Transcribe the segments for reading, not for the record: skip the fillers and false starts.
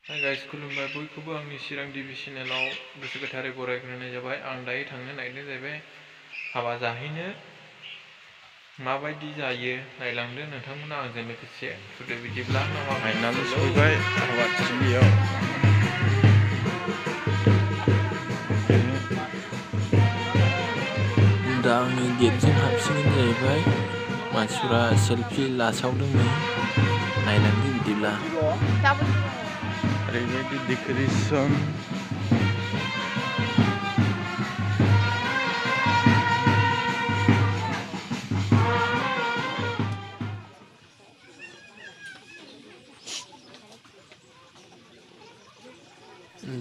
Hi guys, खुलुमबाय बयखौबो आंनि चिरां टिभि चेनेलाव गोसो गोथारै बरायग्रोनाय जाबाय। आं दायो थांनो नागिरदों जाहैबाय हाबा जाहैनो। माबायदि जायो नायलांदो नोंथांमोना आंजों लोगोसे। फुदो बिदिब्ला फाइनाल सफैबाय हाबाथिलियाव। दा आङो गेटजों हाबसिगोन जाहैबाय। मानसिफ्रा सेल्फि लासावदोंमोन। नायलांदो बिदिब्ला। ओरैबायदि डेक'रेसन।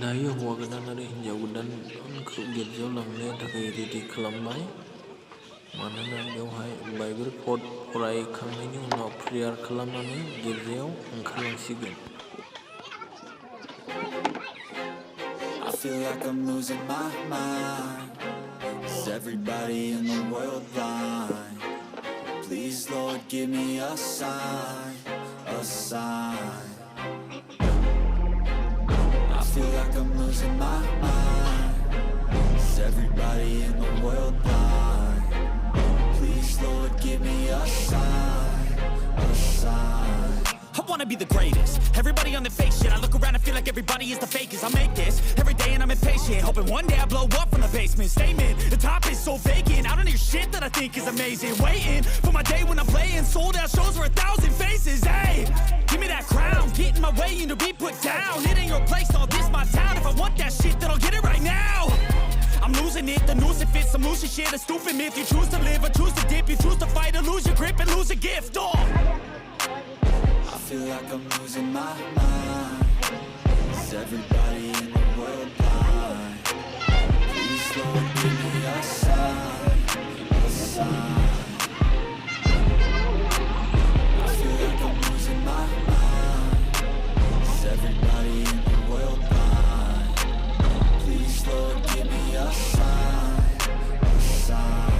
दायो हौवा गोदान आरो हिन्जाव गोदानखौ गिर्जायाव लांनो थाखाय रेडि खालामबाय। मानोना बेवहाय बाइबेल फरायखांनायनि उनाव प्रेयार खालामनानै गिर्जायाव ओंखारलांसिगोन। I feel like I'm losing my mind. Is everybody in the world blind? Please Lord give me a sign, a sign. I feel like I'm losing my mind. Is everybody in the world blind? Please Lord give me a sign, a sign. I wanna be the greatest. Everybody on the fake shit. I look around and feel like everybody is the fakest. I make this every day and I'm impatient, hoping one day I blow up from the basement. Statement, the top is so vacant. I don't hear shit that I think is amazing. Waiting for my day when I'm playing sold out shows for 1,000 faces. Hey, give me that crown, get in my way and to be put down. It ain't your place, no, this my town. If I want that shit, then I'll get it right now. I'm losing it, the noose it fits, I'm losing shit. A stupid myth, you choose to live or choose to dip. You choose to fight or lose your grip and lose a gift. Oh, I feel like I'm losing my mind. Is everybody in the world blind? Please Lord give me a sign, a sign. I feel like I'm losing my mind. Is everybody in the world blind? Please Lord give me a sign, a sign.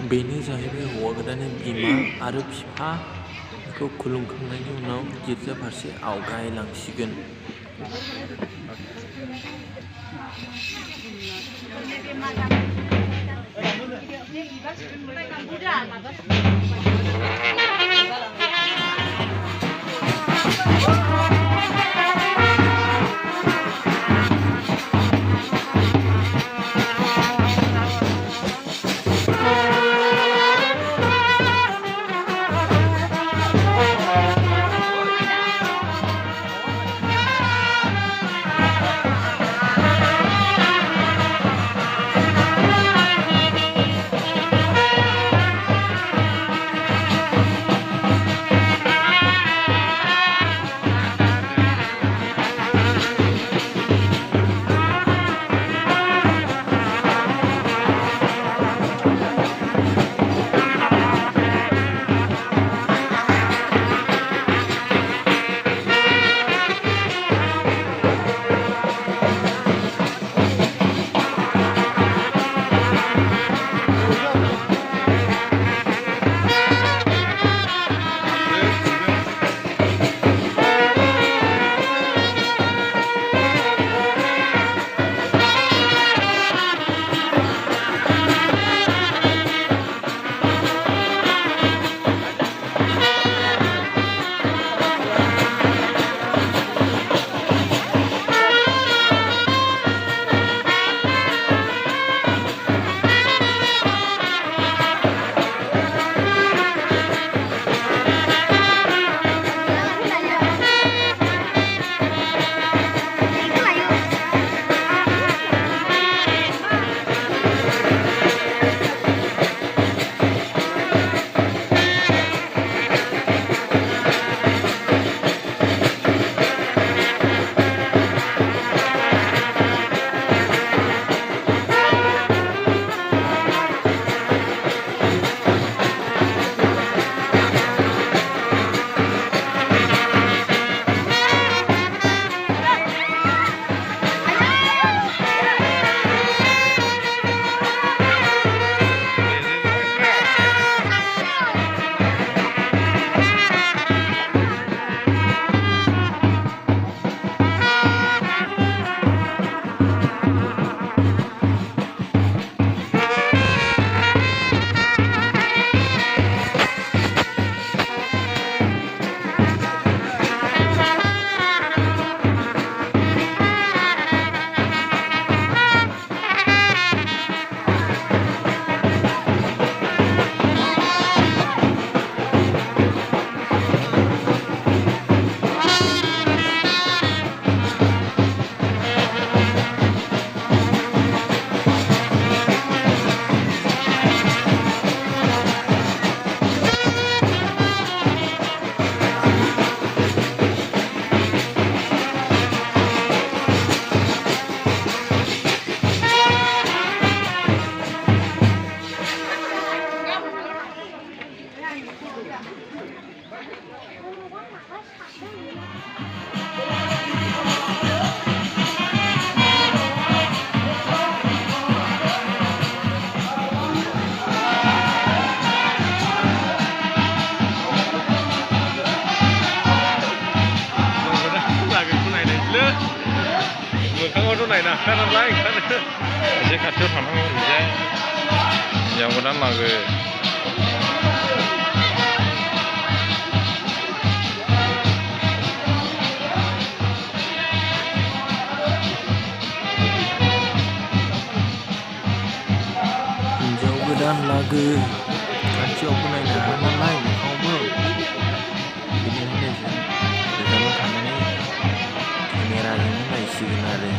बेनो जाहैबाय हौवा गोदाननि बिमा आरो बिफा। बेखौ खुलुमखांनायनि उनाव गिर्जा फारसे आवगायलांसिगोन। नायना नालाय ओंखायनो एसे खाथियाव थांनांगौ ओरैजाय हिनजाव गोदान लागो हिन्जाव गोदान लागो खाथियावबो नायनो हाया नालाय मोखाङावबो बेनिखायनो जों गोजानाव थानानै केमेराजोंनो नायसिगोन आरो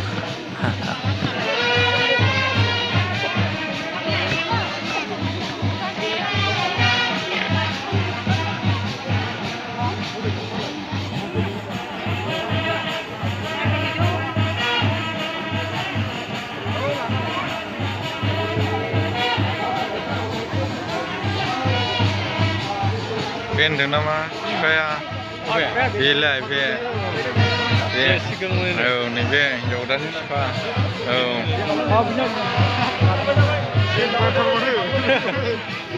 बे होनदों नामा बिफाया बेलाय बे औ नैबे हिनजाव गोदाननि बिफा औ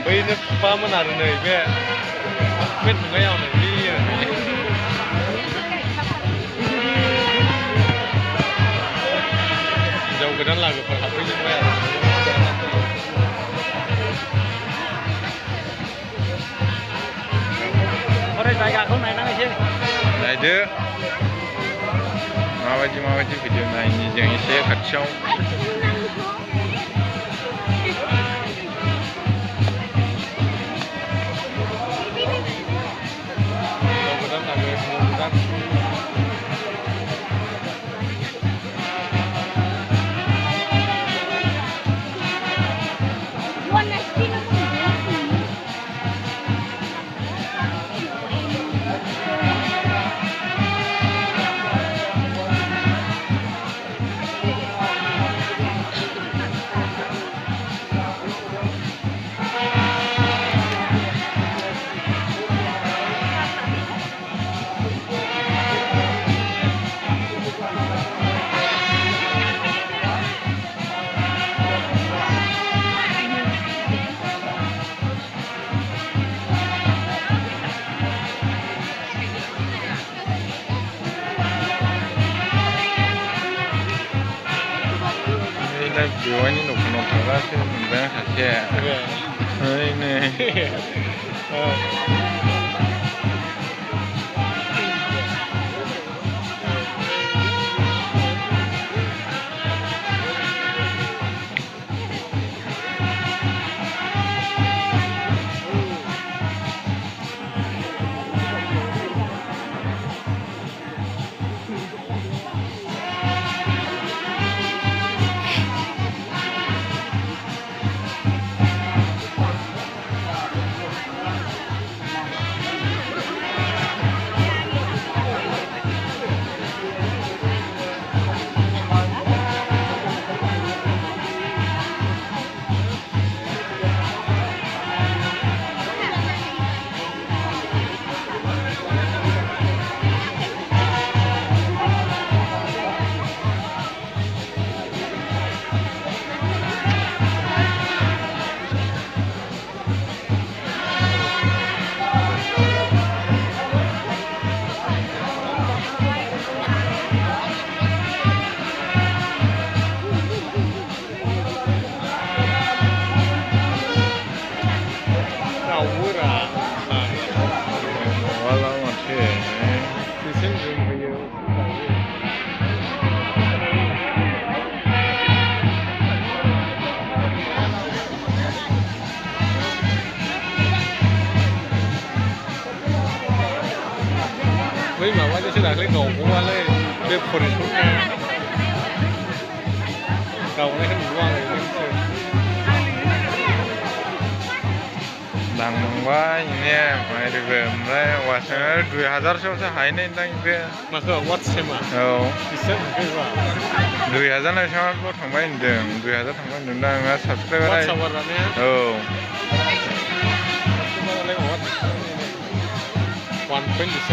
बैनो बिफामोन आरो नै बे नुनायाव नै बेयो हिनजाव गोदान लागोफोर हाबफैजोब्बाय आरो जायगाखौ नायनांगोन नायदो माबायदि भिडिअ नायनि जों एसे खाथियाव बेवाइनि दखानाव थांगासो मोनबाय आं सासे ओरैनो बै माबाजोंसो दाख्लै गावबावालै बे फरिस्टआ गावनायखौ नुदों आङो लांबाय ने माइरबो ओमफ्राय वाट्सआव 2000सोआवसो हायनाय दां बे माखौ वाट्सएपआ औ बिसोर होनोबा 2000 नायसावल' थांबाय होनदों 2000 थांबाय होनदों दा आंहा साबसक्राइबारा वाट्सएपआ दानिया औ 1.5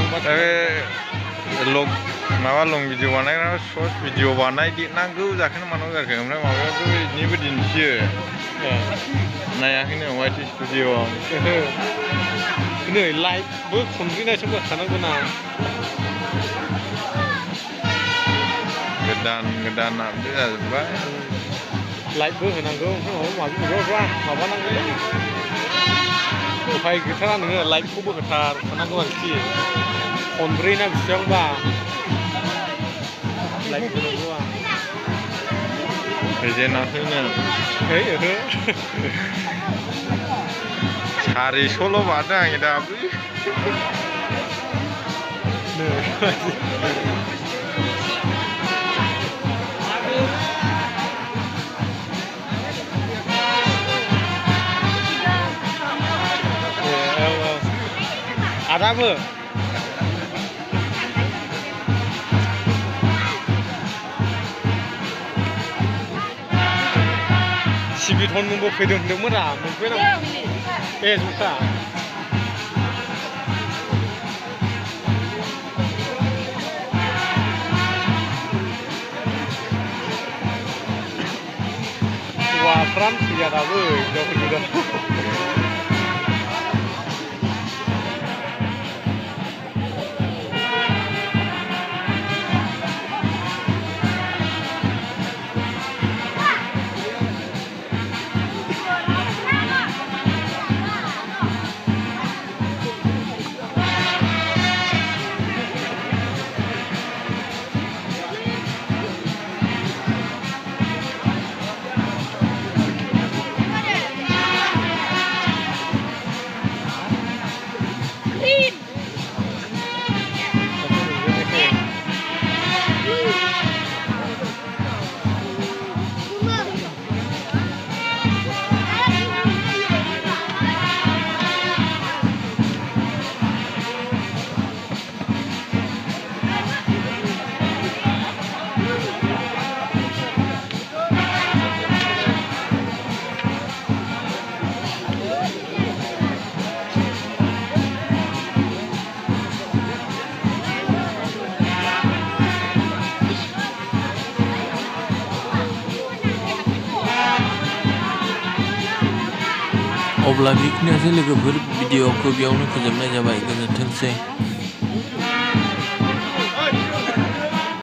माबा लं भिडिअ बानायग्रा सर्ट भिडिअ बानायदेरनांगौ जाखोना मानांगौ जाखो ओमफ्राय माबायावथ' बिदिनिबो दिन्थियो नायाखैनो वाइटि स्टुडिअ'आव नै लाइभबो खनब्रै नायसोमबो थानांगौ ना गोदान गोदान आपडेट जाजोब्बाय लाइटबो होनांगौ माबानांगौ उफाय गैथारा नोङो लाइटखौबो होथारखानांगौ आरोखि खनब्रै ना बेसेबांबा लाइट होनांगौआ होजेनाखैनो है ओहो 400ल' बारदों आंनि दाबो आदाबो सिबिथनबो फैदों होनदोंमोन रा मोनफैनांगौ जुथा हौवाफ्रानो फैया दाबो हिनजावफोर गोजा अब्ला बेखिनियानोसै लोगोफोर भिडिअखौ बेयावनो फोजोबनाय जाबाय गोजोनथोंसै